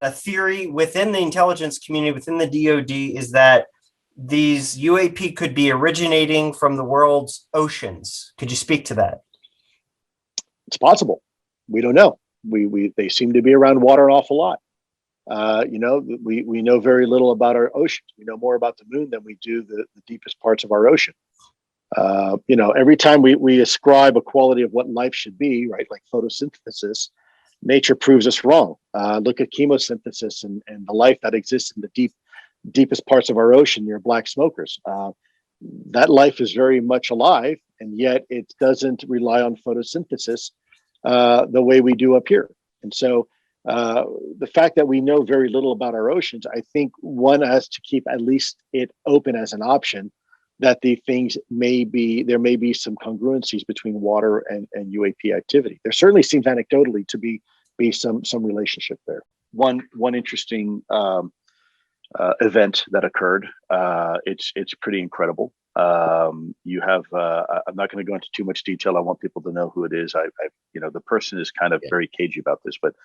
a theory within the intelligence community, within the DoD, is that these UAP could be originating from the world's oceans. Could you speak to that? It's possible. We don't know. They seem to be around water an awful lot. We know very little about our oceans. We know more about the moon than we do the deepest parts of our ocean. Every time we ascribe a quality of what life should be, right, like photosynthesis, nature proves us wrong. Look at chemosynthesis and the life that exists in the deepest parts of our ocean near black smokers. That life is very much alive, and yet it doesn't rely on photosynthesis the way we do up here. And so the fact that we know very little about our oceans, I think one has to keep at least it open as an option that there may be some congruencies between water and UAP activity. There certainly seems anecdotally to be some relationship there. One interesting event that occurred. It's pretty incredible. You have I'm not going to go into too much detail. I want people to know who it is. The person is kind of very cagey about this, but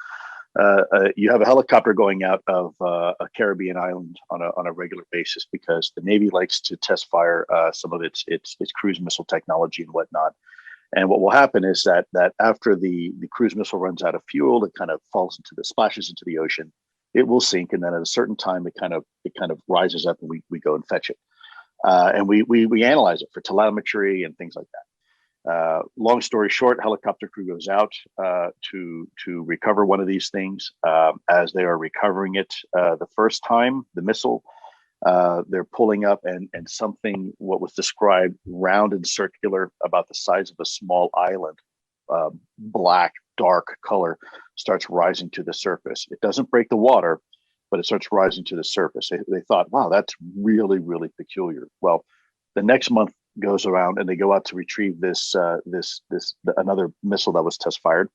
you have a helicopter going out of a Caribbean island on a regular basis because the Navy likes to test fire some of its cruise missile technology and whatnot. And what will happen is that after the cruise missile runs out of fuel, it kind of splashes into the ocean. It will sink, and then at a certain time, it kind of rises up, and we go and fetch it, and we analyze it for telemetry and things like that. Long story short, helicopter crew goes out to recover one of these things. As they are recovering it the first time, the missile, they're pulling up, and something what was described round and circular about the size of a small island, black, dark color, starts rising to the surface. It doesn't break the water, but it starts rising to the surface. They thought, wow, that's really, really peculiar. Well, the next month goes around and they go out to retrieve this another missile that was test fired.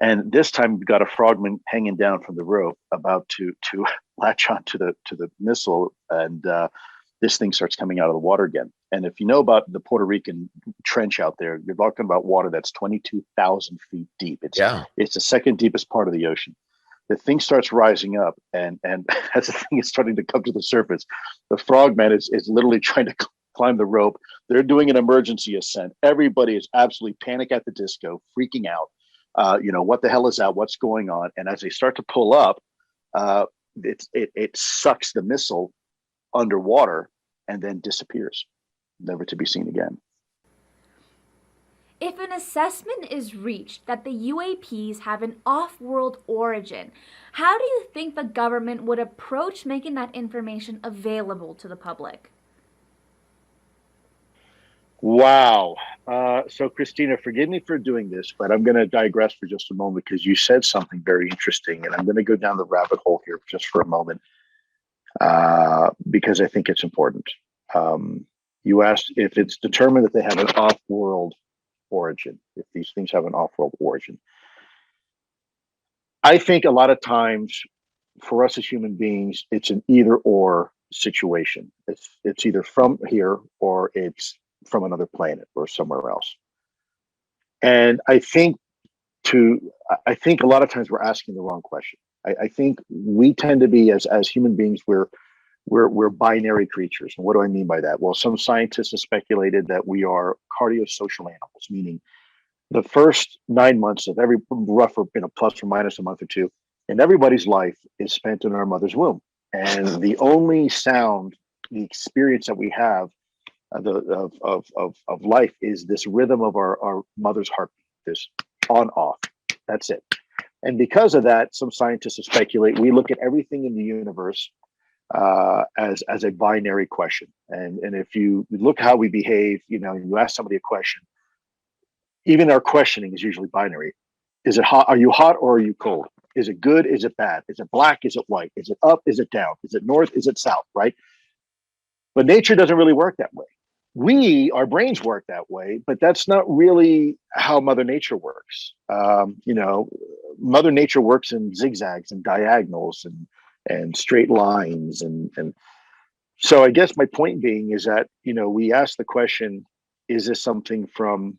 And this time we got a frogman hanging down from the rope about to latch onto the missile, and this thing starts coming out of the water again. And if you know about the Puerto Rican trench out there, you're talking about water that's 22,000 feet deep. It's the second deepest part of the ocean. The thing starts rising up, and as the thing is starting to come to the surface, the frogman is literally trying to climb the rope. They're doing an emergency ascent. Everybody is absolutely panic at the disco, freaking out. What the hell is that? What's going on? And as they start to pull up, it sucks the missile underwater and then disappears, never to be seen again. If an assessment is reached that the UAPs have an off-world origin, how do you think the government would approach making that information available to the public? Wow. So Christina, forgive me for doing this, but I'm going to digress for just a moment because you said something very interesting, and I'm going to go down the rabbit hole here just for a moment because I think it's important. You asked if it's determined that they have an off-world origin, if these things have an off-world origin. I think a lot of times for us as human beings, it's an either-or situation. It's either from here or it's from another planet or somewhere else. And I think a lot of times we're asking the wrong question. I think we tend to be as human beings, we're binary creatures. And what do I mean by that? Well, some scientists have speculated that we are cardiosocial animals, meaning the first 9 months of every plus or minus a month or two in everybody's life is spent in our mother's womb. And the only sound, the experience that we have of life is this rhythm of our mother's heartbeat, this on off. That's it. And because of that, some scientists speculate we look at everything in the universe as a binary question. And if you look how we behave, you ask somebody a question, even our questioning is usually binary. Is it hot? Are you hot or are you cold? Is it good? Is it bad? Is it black? Is it white? Is it up? Is it down? Is it north? Is it south? Right? But nature doesn't really work that way. Our brains work that way, but that's not really how Mother Nature works. Mother Nature works in zigzags and diagonals and straight lines. And so I guess my point being is that, we ask the question, is this something from,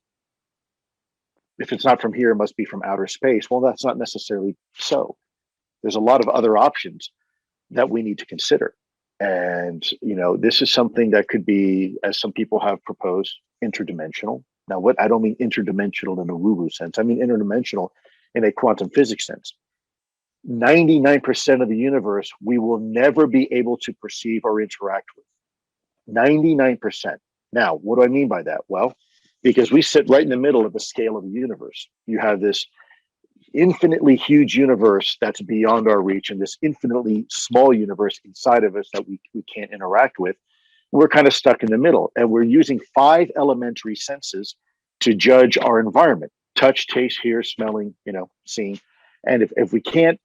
if it's not from here, it must be from outer space. Well, that's not necessarily so. There's a lot of other options that we need to consider. And, this is something that could be, as some people have proposed, interdimensional. Now, what I don't mean interdimensional in a woo-woo sense. I mean interdimensional in a quantum physics sense. 99% of the universe we will never be able to perceive or interact with. 99%. Now, what do I mean by that? Well, because we sit right in the middle of the scale of the universe. You have this infinitely huge universe that's beyond our reach, and this infinitely small universe inside of us that we can't interact with. We're kind of stuck in the middle, and we're using 5 elementary senses to judge our environment: touch, taste, hear, smelling, seeing. And if we can't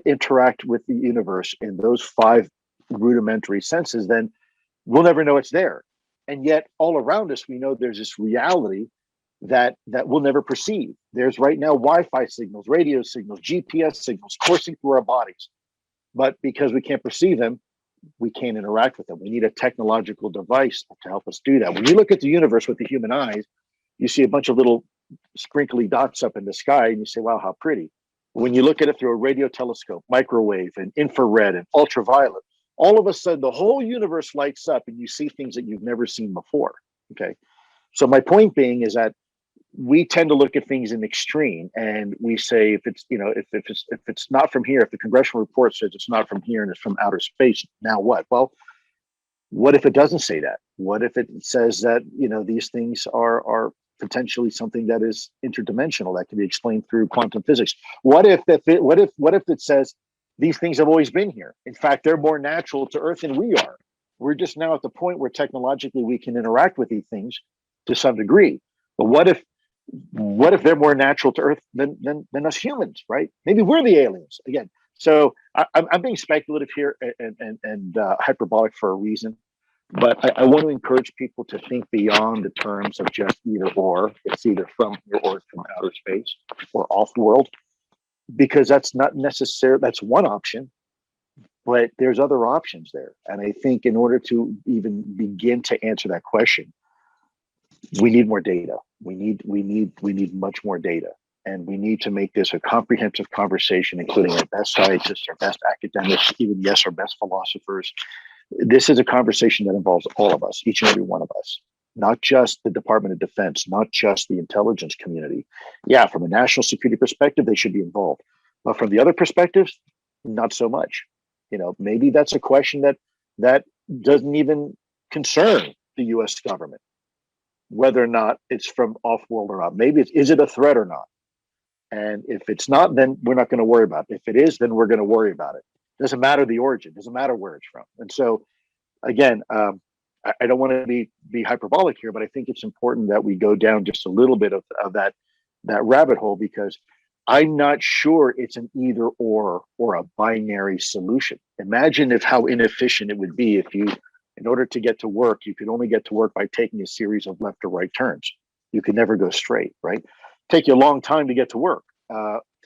interact with the universe in those 5 rudimentary senses, then we'll never know it's there. And yet all around us, we know there's this reality that we'll never perceive. There's right now Wi-Fi signals, radio signals, GPS signals coursing through our bodies. But because we can't perceive them, we can't interact with them. We need a technological device to help us do that. When you look at the universe with the human eyes, you see a bunch of little sprinkly dots up in the sky, and you say, wow, how pretty. When you look at it through a radio telescope, microwave and infrared and ultraviolet, all of a sudden the whole universe lights up and you see things that you've never seen before. Okay. So my point being is that we tend to look at things in extreme, and we say, if it's not from here, if the congressional report says it's not from here and it's from outer space, now what? Well, what if it doesn't say that? What if it says that, these things are potentially something that is interdimensional, that can be explained through quantum physics? What if it says these things have always been here? In fact, they're more natural to Earth than we are. We're just now at the point where technologically we can interact with these things to some degree. But what if they're more natural to Earth than us humans, right? Maybe we're the aliens again. So I'm being speculative here and hyperbolic for a reason, but I want to encourage people to think beyond the terms of just either or. It's either from here or it's from outer space or off world, because that's not necessarily, that's one option, but there's other options there. And I think in order to even begin to answer that question, we need more data. We need much more data, and we need to make this a comprehensive conversation, including our best scientists, our best academics, even our best philosophers. This is a conversation that involves all of us, each and every one of us, not just the Department of Defense, not just the intelligence community. Yeah, from a national security perspective, they should be involved, but from the other perspectives, not so much. Maybe that's a question that doesn't even concern the U.S. government, whether or not it's from off-world or not. Maybe is it a threat or not? And if it's not, then we're not going to worry about it. If it is, then we're going to worry about it. Doesn't matter the origin, doesn't matter where it's from. And so, again, I don't want to be hyperbolic here, but I think it's important that we go down just a little bit of that rabbit hole, because I'm not sure it's an either or a binary solution. Imagine how inefficient it would be if you, in order to get to work, you could only get to work by taking a series of left or right turns. You could never go straight, right? Take you a long time to get to work.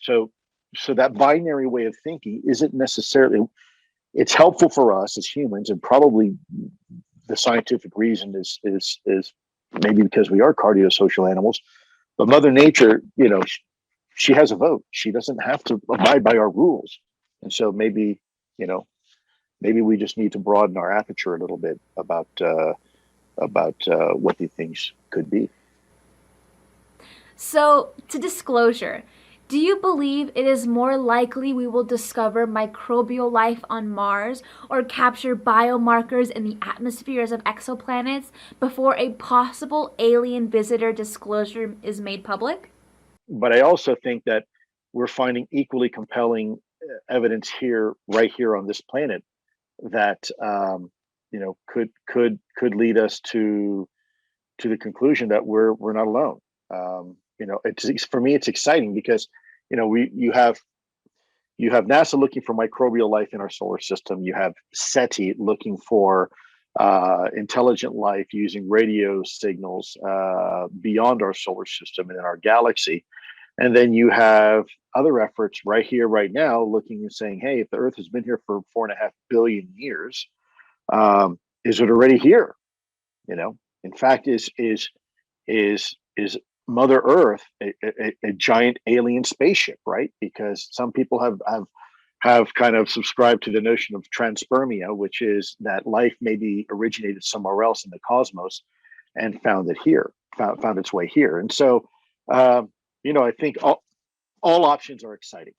So that binary way of thinking isn't necessarily, it's helpful for us as humans, and probably the scientific reason is maybe because we are cardiosocial animals, but Mother Nature, she has a vote. She doesn't have to abide by our rules. And so maybe we just need to broaden our aperture a little bit about what these things could be. So, to disclosure, do you believe it is more likely we will discover microbial life on Mars or capture biomarkers in the atmospheres of exoplanets before a possible alien visitor disclosure is made public? But I also think that we're finding equally compelling evidence right here on this planet that could lead us to the conclusion that we're not alone. It's, for me, it's exciting because you have NASA looking for microbial life in our solar system. You have SETI looking for intelligent life using radio signals beyond our solar system and in our galaxy. And then you have other efforts right here, right now, looking and saying, hey, if the Earth has been here for 4.5 billion years, is it already here? In fact, is Mother Earth a giant alien spaceship, right? Because some people have kind of subscribed to the notion of transpermia, which is that life maybe originated somewhere else in the cosmos and found its way here. And so, I think all options are exciting.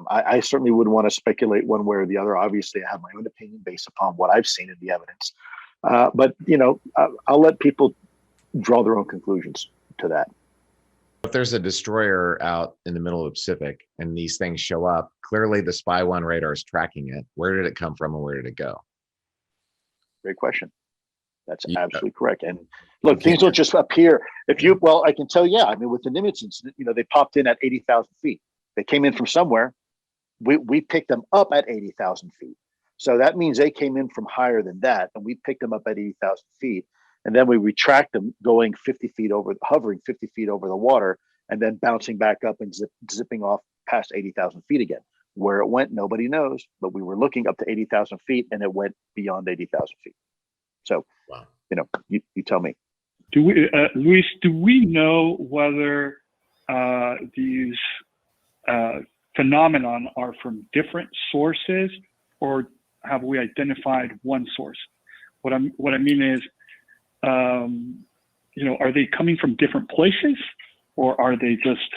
I certainly wouldn't want to speculate one way or the other. Obviously, I have my own opinion based upon what I've seen in the evidence. But I'll let people draw their own conclusions to that. If there's a destroyer out in the middle of the Pacific and these things show up, clearly the Spy 1 radar is tracking it. Where did it come from and where did it go? Great question. That's absolutely correct. And look, things don't just appear. I can tell, I mean, with the Nimitz incident, they popped in at 80,000 feet. They came in from somewhere. We picked them up at 80,000 feet. So that means they came in from higher than that, and we picked them up at 80,000 feet. And then we retract them hovering 50 feet over the water, and then bouncing back up and zipping off past 80,000 feet again. Where it went, nobody knows, but we were looking up to 80,000 feet and it went beyond 80,000 feet. So, wow. You tell me. Luis, do we know whether these phenomenon are from different sources, or have we identified one source? What I mean is, are they coming from different places, or are they just,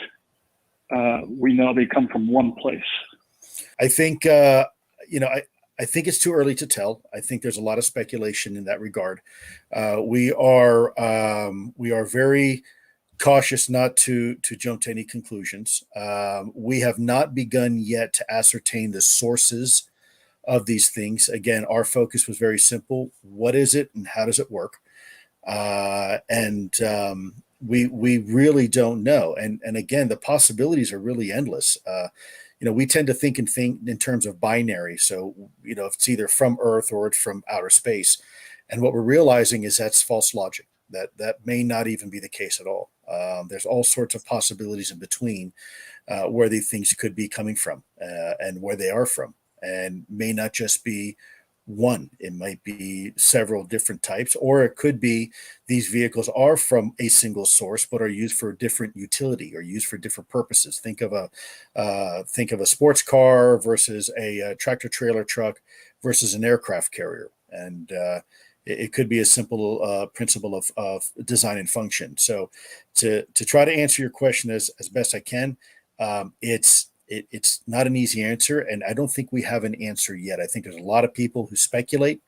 we know they come from one place? I think, I think it's too early to tell. I think there's a lot of speculation in that regard. We are very cautious not to jump to any conclusions. We have not begun yet to ascertain the sources of these things. Again, our focus was very simple. What is it and how does it work? We really don't know. And again, the possibilities are really endless. We tend to think in terms of binary. So, if it's either from Earth or it's from outer space. And what we're realizing is that's false logic. That may not even be the case at all. There's all sorts of possibilities in between where these things could be coming from and where they are from, and may not just be one. It might be several different types, or it could be these vehicles are from a single source but are used for different utility or used for different purposes. Think of a sports car versus a tractor trailer truck versus an aircraft carrier, and it could be a simple principle of design and function. So to try to answer your question as best I can, it's not an easy answer, and I don't think we have an answer yet. I think there's a lot of people who speculate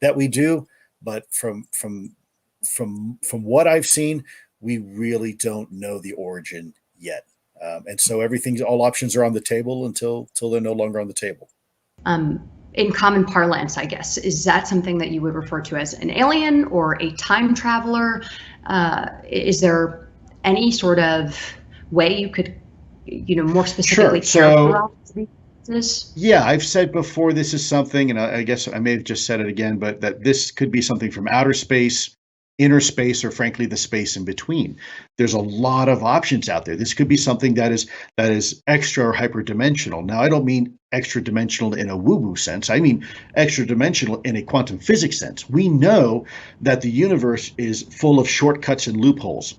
that we do, but from what I've seen, we really don't know the origin yet. And so all options are on the table until they're no longer on the table. In common parlance, I guess, is that something that you would refer to as an alien or a time traveler? Is there any sort of way you could more specifically characterize this? Yeah, I've said before, this is something, and I guess I may have just said it again, but that this could be something from outer space, inner space, or frankly, the space in between. There's a lot of options out there. This could be something that is extra or hyperdimensional. Now, I don't mean extra dimensional in a woo-woo sense. I mean extra dimensional in a quantum physics sense. We know that the universe is full of shortcuts and loopholes.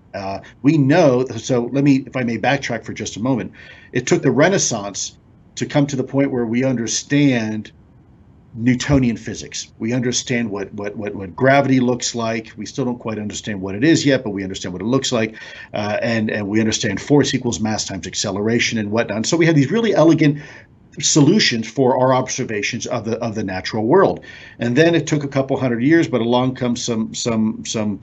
We know, so if I may backtrack for just a moment, it took the Renaissance to come to the point where we understand Newtonian physics. We understand what gravity looks like. We still don't quite understand what it is yet, but we understand what it looks like, and we understand force equals mass times acceleration and whatnot. So we have these really elegant solutions for our observations of the natural world. And then it took a couple hundred years, but along comes some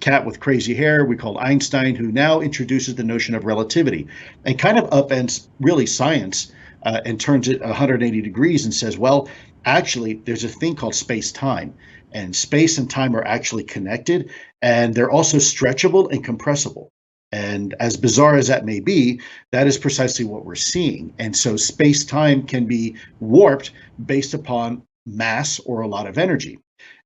cat with crazy hair we call Einstein, who now introduces the notion of relativity and kind of upends really science and turns it 180 degrees and says, well, actually, there's a thing called space-time, and space and time are actually connected, and they're also stretchable and compressible. And as bizarre as that may be, that is precisely what we're seeing. And so space-time can be warped based upon mass or a lot of energy.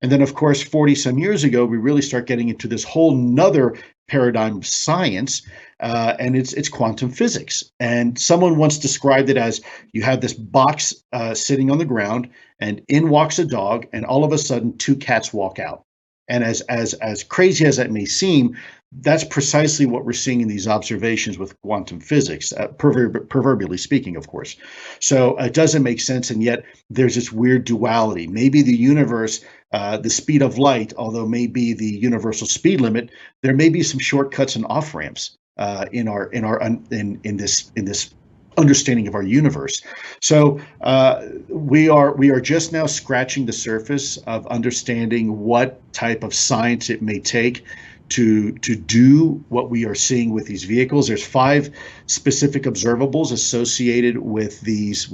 And then, of course, 40 some years ago, we really start getting into this whole nother paradigm of science, and it's quantum physics. And someone once described it as you have this box sitting on the ground, and in walks a dog, and all of a sudden 2 cats walk out. And as crazy as that may seem, that's precisely what we're seeing in these observations with quantum physics, proverbially speaking, of course. So it doesn't make sense, and yet there's this weird duality. Maybe the universe, the speed of light, although may be the universal speed limit, there may be some shortcuts and off ramps in this understanding of our universe. So we are just now scratching the surface of understanding what type of science it may take to do what we are seeing with these vehicles. There's 5 specific observables associated with these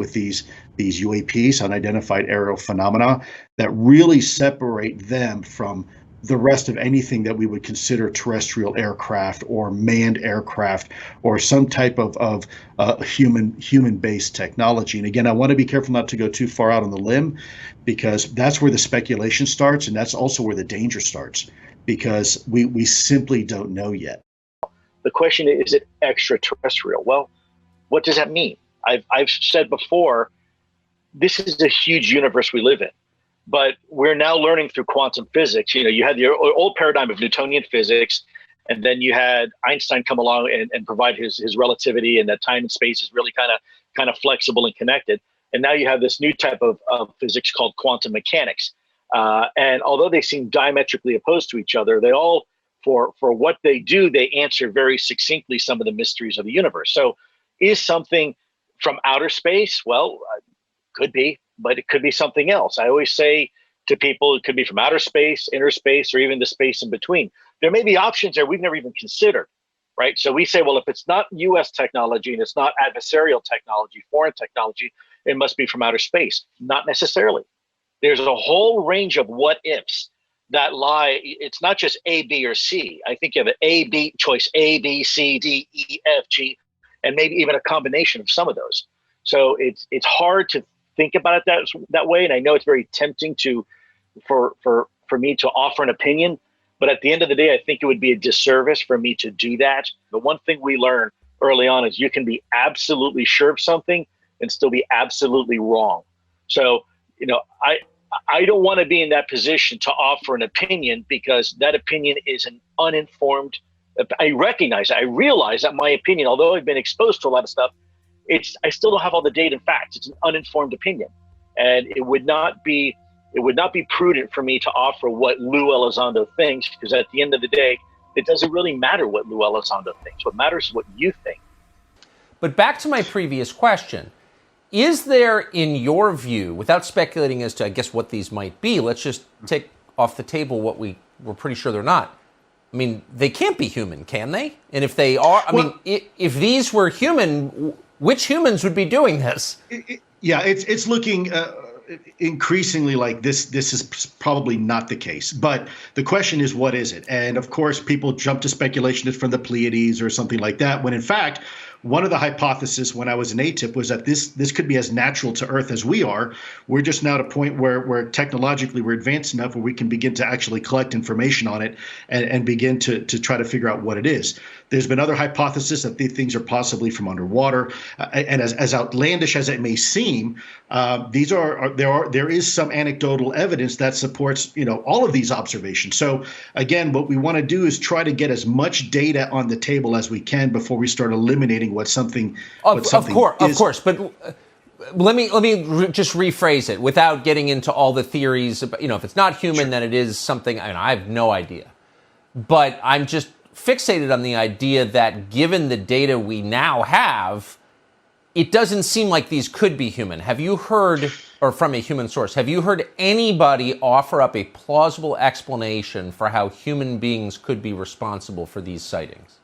UAPs, unidentified aerial phenomena, that really separate them from the rest of anything that we would consider terrestrial aircraft or manned aircraft or some type of human-based technology. And again, I want to be careful not to go too far out on the limb, because that's where the speculation starts, and that's also where the danger starts, because we simply don't know yet. The question is it extraterrestrial? Well, what does that mean? I've said before, this is a huge universe we live in. But we're now learning through quantum physics. You had the old paradigm of Newtonian physics, and then you had Einstein come along and provide his relativity, and that time and space is really kind of flexible and connected. And now you have this new type of physics called quantum mechanics. And although they seem diametrically opposed to each other, they all, for what they do, they answer very succinctly some of the mysteries of the universe. So is something from outer space? Well, could be, but it could be something else. I always say to people, it could be from outer space, inner space, or even the space in between. There may be options there we've never even considered, right? So we say, well, if it's not US technology and it's not adversarial technology, foreign technology, it must be from outer space. Not necessarily. There's a whole range of what ifs that lie. It's not just A, B, or C. I think you have an A, B choice, A, B, C, D, E, F, G, and maybe even a combination of some of those. So it's hard to think about it that way. And I know it's very tempting for me to offer an opinion, but at the end of the day, I think it would be a disservice for me to do that. The one thing we learn early on is you can be absolutely sure of something and still be absolutely wrong. So, I don't want to be in that position to offer an opinion, because that opinion is an uninformed. I realize that my opinion, although I've been exposed to a lot of stuff, I still don't have all the data and facts. It's an uninformed opinion, and it would not be prudent for me to offer what Lue Elizondo thinks, because at the end of the day, it doesn't really matter what Lue Elizondo thinks. What matters is what you think. But back to my previous question, is there, in your view, without speculating as to, I guess, what these might be, let's just take off the table what we're pretty sure they're not. I mean, they can't be human, can they? And if they are, if these were human, which humans would be doing this? It's looking increasingly like this is probably not the case. But the question is, what is it? And of course, people jump to speculation it's from the Pleiades or something like that, when in fact, one of the hypotheses when I was in AATIP was that this could be as natural to Earth as we are. We're just now at a point where technologically we're advanced enough where we can begin to actually collect information on it and begin to try to figure out what it is. There's been other hypotheses that these things are possibly from underwater, and as outlandish as it may seem, there is some anecdotal evidence that supports all of these observations. So again, what we want to do is try to get as much data on the table as we can before we start eliminating what something is. Of course, but let me just rephrase it without getting into all the theories. If it's not human, then it is something. I have no idea, but I'm just fixated on the idea that given the data we now have, it doesn't seem like these could be human. Have you heard, or from a human source, have you heard anybody offer up a plausible explanation for how human beings could be responsible for these sightings?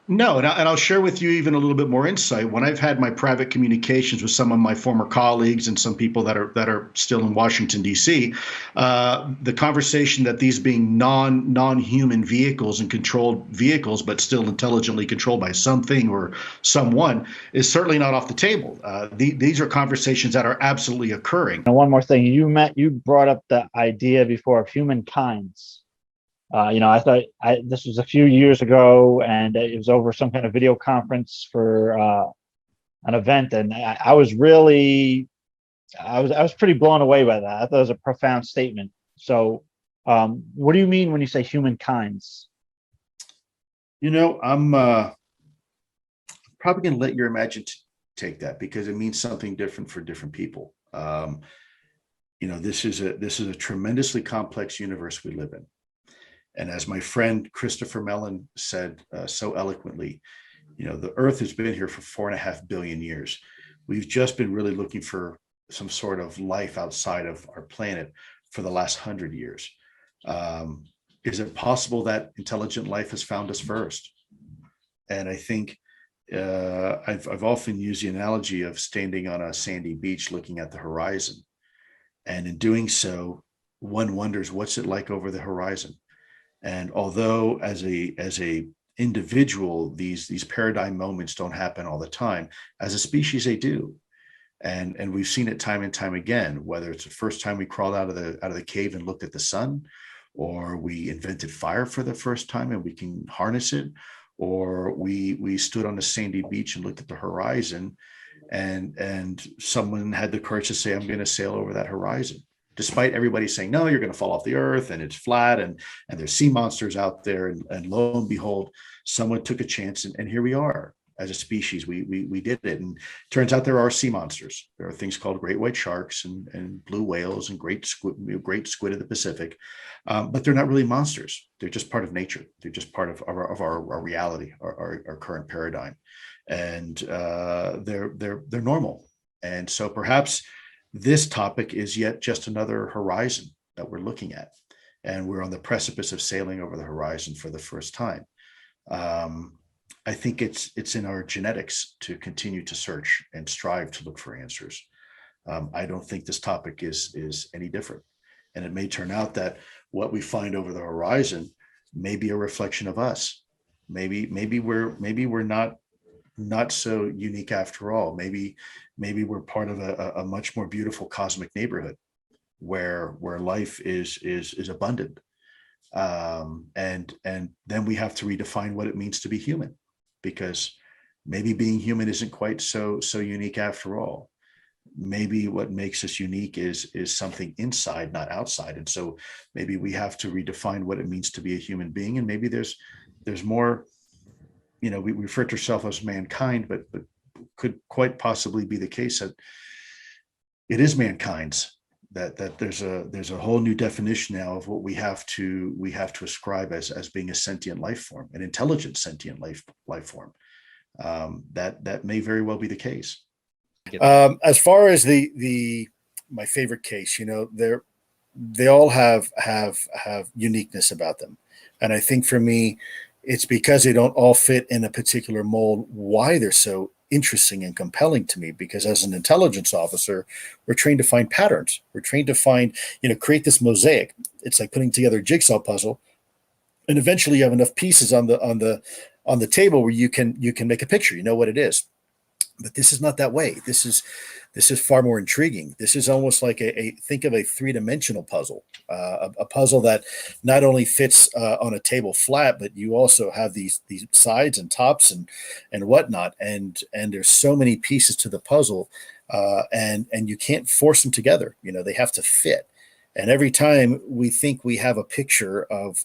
No, and I'll share with you even a little bit more insight. When I've had my private communications with some of my former colleagues and some people that are still in Washington, D.C., the conversation that these being non-human vehicles and controlled vehicles, but still intelligently controlled by something or someone, is certainly not off the table. These are conversations that are absolutely occurring. And one more thing, you brought up the idea before of humankinds. I thought this was a few years ago, and it was over some kind of video conference for an event, and I was pretty blown away by that. I thought it was a profound statement. So, What do you mean when you say humankinds? I'm probably going to let your imagination take that, because it means something different for different people. This is a tremendously complex universe we live in. And as my friend Christopher Mellon said so eloquently, the Earth has been here for 4.5 billion years. We've just been really looking for some sort of life outside of our planet for the last 100 years. Is it possible that intelligent life has found us first? And I think I've often used the analogy of standing on a sandy beach looking at the horizon. And in doing so, one wonders, what's it like over the horizon? And although as a individual, these paradigm moments don't happen all the time, as a species, they do. And we've seen it time and time again, whether it's the first time we crawled out of the cave and looked at the sun, or we invented fire for the first time and we can harness it, or we stood on a sandy beach and looked at the horizon, and someone had the courage to say, I'm going to sail over that horizon, despite everybody saying, no, you're going to fall off the earth and it's flat and there's sea monsters out there. And lo and behold, someone took a chance, and here we are. As a species, we did it. And it turns out there are sea monsters. There are things called great white sharks and blue whales and great squid of the Pacific. But they're not really monsters. They're just part of nature. They're just part of our reality, our current paradigm. And they're normal. And so perhaps this topic is yet just another horizon that we're looking at. And we're on the precipice of sailing over the horizon for the first time. I think it's in our genetics to continue to search and strive to look for answers. I don't think this topic is any different. And it may turn out that what we find over the horizon may be a reflection of us. Maybe we're not so unique after all. Maybe we're part of a much more beautiful cosmic neighborhood where life is abundant. And then we have to redefine what it means to be human, because maybe being human isn't quite so unique after all. Maybe what makes us unique is something inside, not outside. And so maybe we have to redefine what it means to be a human being. And maybe there's more, we refer to ourselves as mankind, but could quite possibly be the case that it is mankind's, that there's a whole new definition now of what we have to ascribe as being a sentient life form, an intelligent sentient life form. That may very well be the case. As far as my favorite case, they all have uniqueness about them, and I think for me, it's because they don't all fit in a particular mold why they're so interesting and compelling to me. Because as an intelligence officer, we're trained to find patterns. We're trained to find, create this mosaic. It's like putting together a jigsaw puzzle, and eventually you have enough pieces on the table where you can make a picture. You know what it is. But this is not that way. This is far more intriguing. This is almost like think of a three-dimensional puzzle, a puzzle that not only fits on a table flat, but you also have these sides and tops and whatnot. And there's so many pieces to the puzzle, and you can't force them together. They have to fit. And every time we think we have a picture of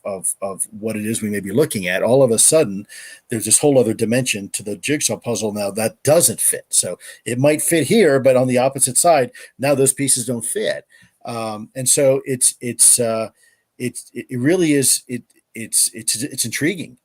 what it is we may be looking at, all of a sudden there's this whole other dimension to the jigsaw puzzle now that doesn't fit. So it might fit here, but on the opposite side, now those pieces don't fit. And so it really is it's intriguing.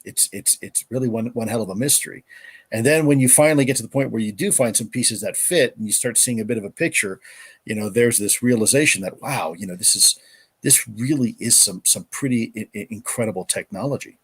It's really one hell of a mystery. And then when you finally get to the point where you do find some pieces that fit and you start seeing a bit of a picture, there's this realization that, wow, this really is some pretty incredible technology.